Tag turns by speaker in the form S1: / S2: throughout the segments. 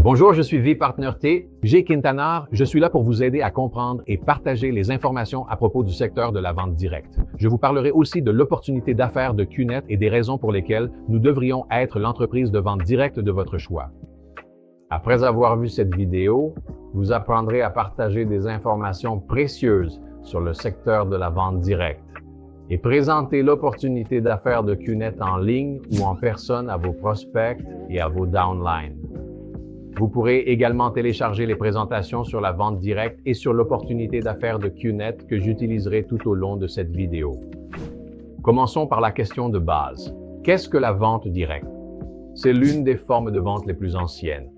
S1: Bonjour, je suis V-Partner T. Jay Quintanar. Je suis là pour vous aider à comprendre et partager les informations à propos du secteur de la vente directe. Je vous parlerai aussi de l'opportunité d'affaires de QNET et des raisons pour lesquelles nous devrions être l'entreprise de vente directe de votre choix. Après avoir vu cette vidéo, vous apprendrez à partager des informations précieuses sur le secteur de la vente directe et présenter l'opportunité d'affaires de QNET en ligne ou en personne à vos prospects et à vos downlines. Vous pourrez également télécharger les présentations sur la vente directe et sur l'opportunité d'affaires de QNET que j'utiliserai tout au long de cette vidéo. Commençons par la question de base. Qu'est-ce que la vente directe? C'est l'une des formes de vente les plus anciennes.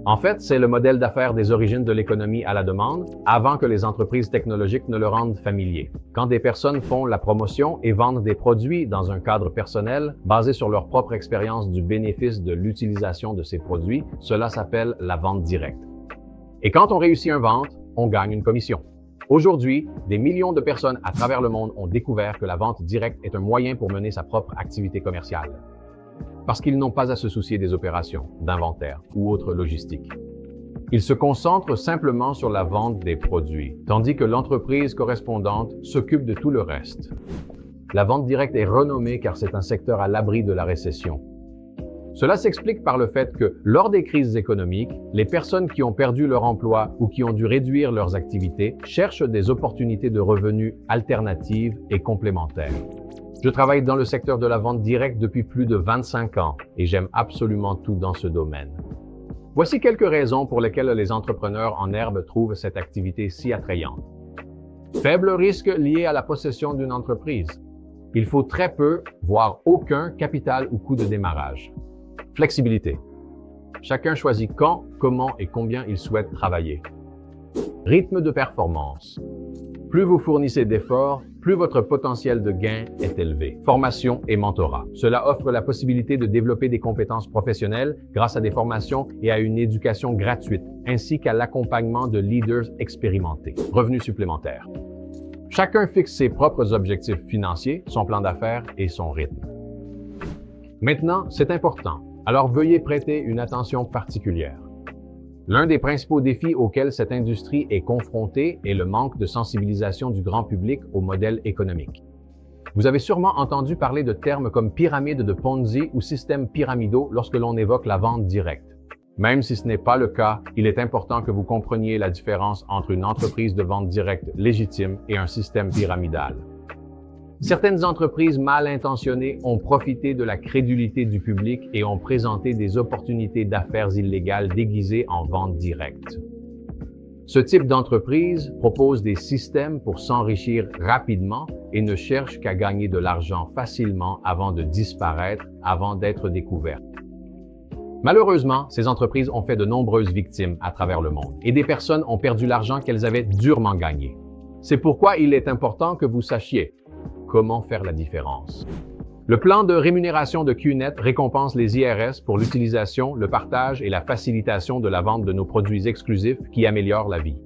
S1: En fait, c'est le modèle d'affaires des origines de l'économie à la demande, avant que les entreprises technologiques ne le rendent familier. Quand des personnes font la promotion et vendent des produits dans un cadre personnel, basé sur leur propre expérience du bénéfice de l'utilisation de ces produits, cela s'appelle la vente directe. Et quand on réussit une vente, on gagne une commission. Aujourd'hui, des millions de personnes à travers le monde ont découvert que la vente directe est un moyen pour mener sa propre activité commerciale, parce qu'ils n'ont pas à se soucier des opérations, d'inventaire ou autres logistiques. Ils se concentrent simplement sur la vente des produits, tandis que l'entreprise correspondante s'occupe de tout le reste. La vente directe est renommée car c'est un secteur à l'abri de la récession. Cela s'explique par le fait que, lors des crises économiques, les personnes qui ont perdu leur emploi ou qui ont dû réduire leurs activités cherchent des opportunités de revenus alternatives et complémentaires. Je travaille dans le secteur de la vente directe depuis plus de 25 ans et j'aime absolument tout dans ce domaine. Voici quelques raisons pour lesquelles les entrepreneurs en herbe trouvent cette activité si attrayante. Faible risque lié à la possession d'une entreprise. Il faut très peu, voire aucun capital ou coût de démarrage. Flexibilité. Chacun choisit quand, comment et combien il souhaite travailler. Rythme de performance. Plus vous fournissez d'efforts, plus votre potentiel de gain est élevé. Formation et mentorat. Cela offre la possibilité de développer des compétences professionnelles grâce à des formations et à une éducation gratuite, ainsi qu'à l'accompagnement de leaders expérimentés. Revenus supplémentaires. Chacun fixe ses propres objectifs financiers, son plan d'affaires et son rythme. Maintenant, c'est important, alors veuillez prêter une attention particulière. L'un des principaux défis auxquels cette industrie est confrontée est le manque de sensibilisation du grand public au modèle économique. Vous avez sûrement entendu parler de termes comme pyramide de Ponzi ou systèmes pyramidaux lorsque l'on évoque la vente directe. Même si ce n'est pas le cas, il est important que vous compreniez la différence entre une entreprise de vente directe légitime et un système pyramidal. Certaines entreprises mal intentionnées ont profité de la crédulité du public et ont présenté des opportunités d'affaires illégales déguisées en vente directe. Ce type d'entreprise propose des systèmes pour s'enrichir rapidement et ne cherche qu'à gagner de l'argent facilement avant de disparaître, avant d'être découvertes. Malheureusement, ces entreprises ont fait de nombreuses victimes à travers le monde et des personnes ont perdu l'argent qu'elles avaient durement gagné. C'est pourquoi il est important que vous sachiez comment faire la différence. Le plan de rémunération de QNET récompense les IRS pour l'utilisation, le partage et la facilitation de la vente de nos produits exclusifs qui améliorent la vie.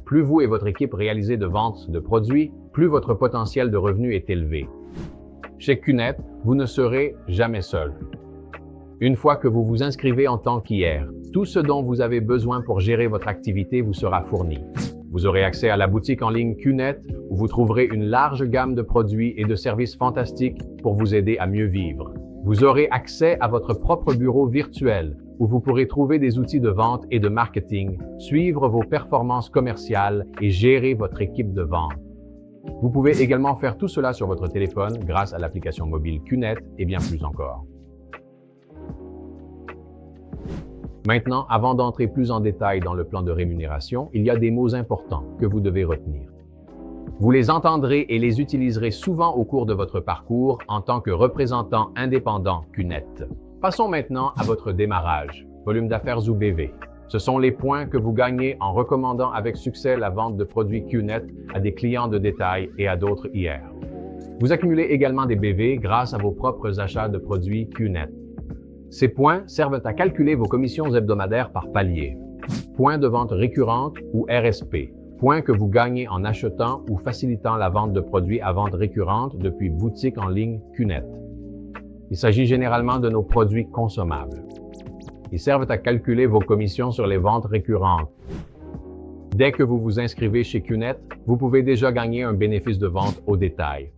S1: Plus vous et votre équipe réalisez de ventes de produits, plus votre potentiel de revenus est élevé. Chez QNET, vous ne serez jamais seul. Une fois que vous vous inscrivez en tant qu'IR, tout ce dont vous avez besoin pour gérer votre activité vous sera fourni. Vous aurez accès à la boutique en ligne QNET où vous trouverez une large gamme de produits et de services fantastiques pour vous aider à mieux vivre. Vous aurez accès à votre propre bureau virtuel où vous pourrez trouver des outils de vente et de marketing, suivre vos performances commerciales et gérer votre équipe de vente. Vous pouvez également faire tout cela sur votre téléphone grâce à l'application mobile QNET et bien plus encore. Maintenant, avant d'entrer plus en détail dans le plan de rémunération, il y a des mots importants que vous devez retenir. Vous les entendrez et les utiliserez souvent au cours de votre parcours en tant que représentant indépendant QNET. Passons maintenant à votre démarrage, volume d'affaires ou BV. Ce sont les points que vous gagnez en recommandant avec succès la vente de produits QNET à des clients de détail et à d'autres IR. Vous accumulez également des BV grâce à vos propres achats de produits QNET. Ces points servent à calculer vos commissions hebdomadaires par palier. Points de vente récurrente ou RSP. Points que vous gagnez en achetant ou facilitant la vente de produits à vente récurrente depuis boutique en ligne QNET. Il s'agit généralement de nos produits consommables. Ils servent à calculer vos commissions sur les ventes récurrentes. Dès que vous vous inscrivez chez QNET, vous pouvez déjà gagner un bénéfice de vente au détail.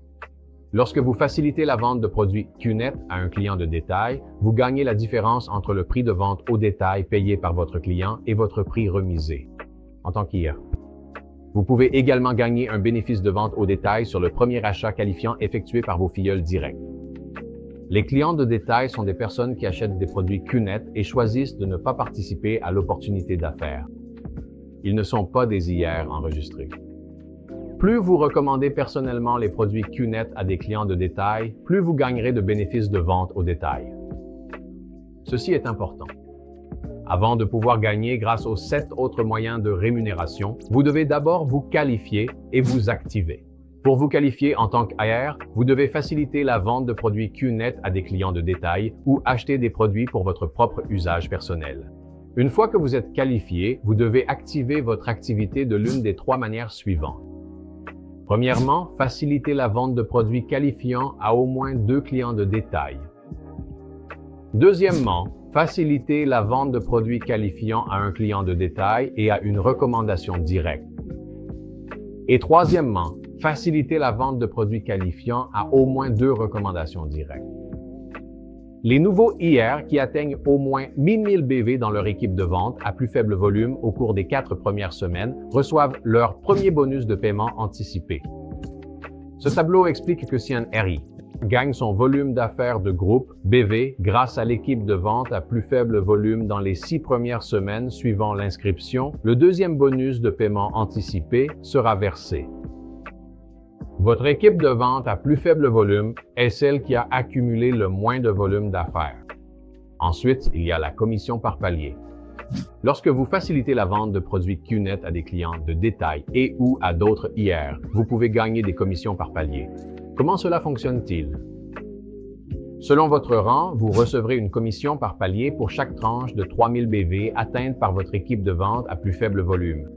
S1: Lorsque vous facilitez la vente de produits QNET à un client de détail, vous gagnez la différence entre le prix de vente au détail payé par votre client et votre prix remisé, en tant qu'IR. Vous pouvez également gagner un bénéfice de vente au détail sur le premier achat qualifiant effectué par vos filleuls directs. Les clients de détail sont des personnes qui achètent des produits QNET et choisissent de ne pas participer à l'opportunité d'affaires. Ils ne sont pas des IR enregistrés. Plus vous recommandez personnellement les produits QNET à des clients de détail, plus vous gagnerez de bénéfices de vente au détail. Ceci est important. Avant de pouvoir gagner grâce aux 7 autres moyens de rémunération, vous devez d'abord vous qualifier et vous activer. Pour vous qualifier en tant qu'IR, vous devez faciliter la vente de produits QNET à des clients de détail ou acheter des produits pour votre propre usage personnel. Une fois que vous êtes qualifié, vous devez activer votre activité de l'une des 3 manières suivantes. Premièrement, faciliter la vente de produits qualifiants à au moins 2 clients de détail. Deuxièmement, faciliter la vente de produits qualifiants à un client de détail et à une recommandation directe. Et troisièmement, faciliter la vente de produits qualifiants à au moins 2 recommandations directes. Les nouveaux IR qui atteignent au moins 1000 BV dans leur équipe de vente à plus faible volume au cours des 4 premières semaines reçoivent leur premier bonus de paiement anticipé. Ce tableau explique que si un RI gagne son volume d'affaires de groupe BV grâce à l'équipe de vente à plus faible volume dans les 6 premières semaines suivant l'inscription, le deuxième bonus de paiement anticipé sera versé. Votre équipe de vente à plus faible volume est celle qui a accumulé le moins de volume d'affaires. Ensuite, il y a la commission par palier. Lorsque vous facilitez la vente de produits QNET à des clients de détail et ou à d'autres IR, vous pouvez gagner des commissions par palier. Comment cela fonctionne-t-il? Selon votre rang, vous recevrez une commission par palier pour chaque tranche de 3000 BV atteinte par votre équipe de vente à plus faible volume.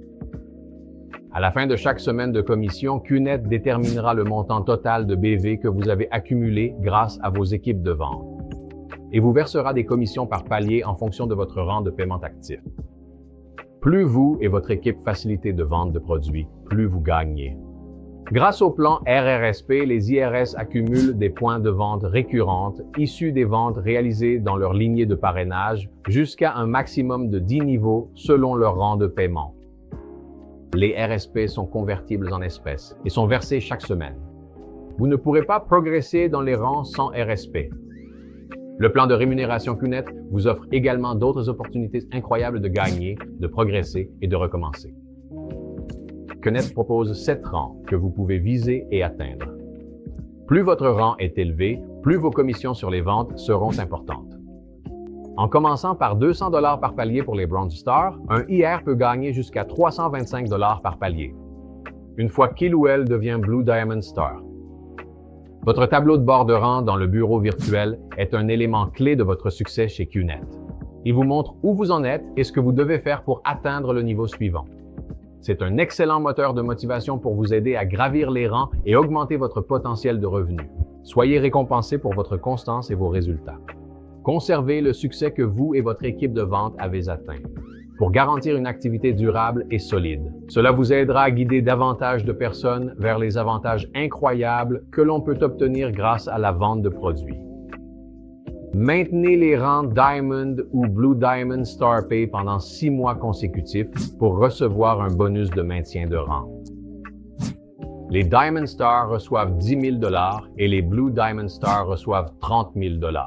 S1: À la fin de chaque semaine de commission, QNET déterminera le montant total de BV que vous avez accumulé grâce à vos équipes de vente et vous versera des commissions par palier en fonction de votre rang de paiement actif. Plus vous et votre équipe facilitez de vente de produits, plus vous gagnez. Grâce au plan RRSP, les IRS accumulent des points de vente récurrentes issus des ventes réalisées dans leur lignée de parrainage jusqu'à un maximum de 10 niveaux selon leur rang de paiement. Les RSP sont convertibles en espèces et sont versés chaque semaine. Vous ne pourrez pas progresser dans les rangs sans RSP. Le plan de rémunération QNET vous offre également d'autres opportunités incroyables de gagner, de progresser et de recommencer. QNET propose 7 rangs que vous pouvez viser et atteindre. Plus votre rang est élevé, plus vos commissions sur les ventes seront importantes. En commençant par 200 $ par palier pour les Bronze Stars, un IR peut gagner jusqu'à 325 $ par palier, une fois qu'il ou elle devient Blue Diamond Star. Votre tableau de bord de rang dans le bureau virtuel est un élément clé de votre succès chez QNET. Il vous montre où vous en êtes et ce que vous devez faire pour atteindre le niveau suivant. C'est un excellent moteur de motivation pour vous aider à gravir les rangs et augmenter votre potentiel de revenus. Soyez récompensé pour votre constance et vos résultats. Conservez le succès que vous et votre équipe de vente avez atteint pour garantir une activité durable et solide. Cela vous aidera à guider davantage de personnes vers les avantages incroyables que l'on peut obtenir grâce à la vente de produits. Maintenez les rangs Diamond ou Blue Diamond Star Pay pendant 6 mois consécutifs pour recevoir un bonus de maintien de rang. Les Diamond Stars reçoivent 10 000 $ et les Blue Diamond Stars reçoivent 30 000 $.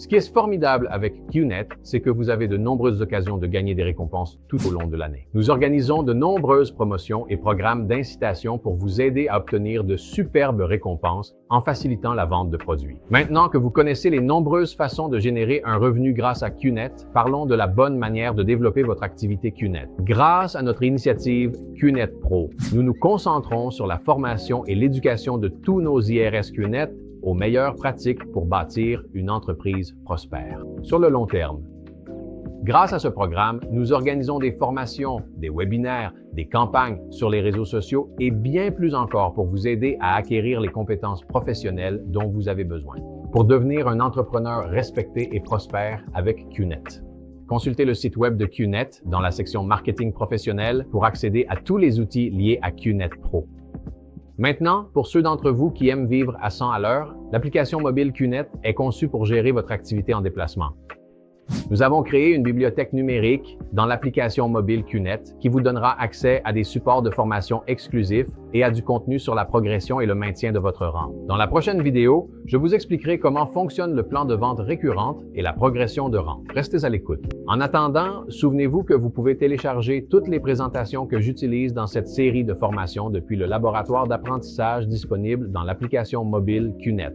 S1: Ce qui est formidable avec QNET, c'est que vous avez de nombreuses occasions de gagner des récompenses tout au long de l'année. Nous organisons de nombreuses promotions et programmes d'incitation pour vous aider à obtenir de superbes récompenses en facilitant la vente de produits. Maintenant que vous connaissez les nombreuses façons de générer un revenu grâce à QNET, parlons de la bonne manière de développer votre activité QNET. Grâce à notre initiative QNET Pro, nous nous concentrons sur la formation et l'éducation de tous nos IRS QNET aux meilleures pratiques pour bâtir une entreprise prospère sur le long terme. Grâce à ce programme, nous organisons des formations, des webinaires, des campagnes sur les réseaux sociaux et bien plus encore pour vous aider à acquérir les compétences professionnelles dont vous avez besoin. pour devenir un entrepreneur respecté et prospère avec QNET. Consultez le site web de QNET dans la section Marketing professionnel pour accéder à tous les outils liés à QNET Pro. Maintenant, pour ceux d'entre vous qui aiment vivre à 100 à l'heure, l'application mobile QNET est conçue pour gérer votre activité en déplacement. Nous avons créé une bibliothèque numérique dans l'application mobile QNET qui vous donnera accès à des supports de formation exclusifs et à du contenu sur la progression et le maintien de votre rang. Dans la prochaine vidéo, je vous expliquerai comment fonctionne le plan de vente récurrente et la progression de rang. Restez à l'écoute. En attendant, souvenez-vous que vous pouvez télécharger toutes les présentations que j'utilise dans cette série de formations depuis le laboratoire d'apprentissage disponible dans l'application mobile QNET.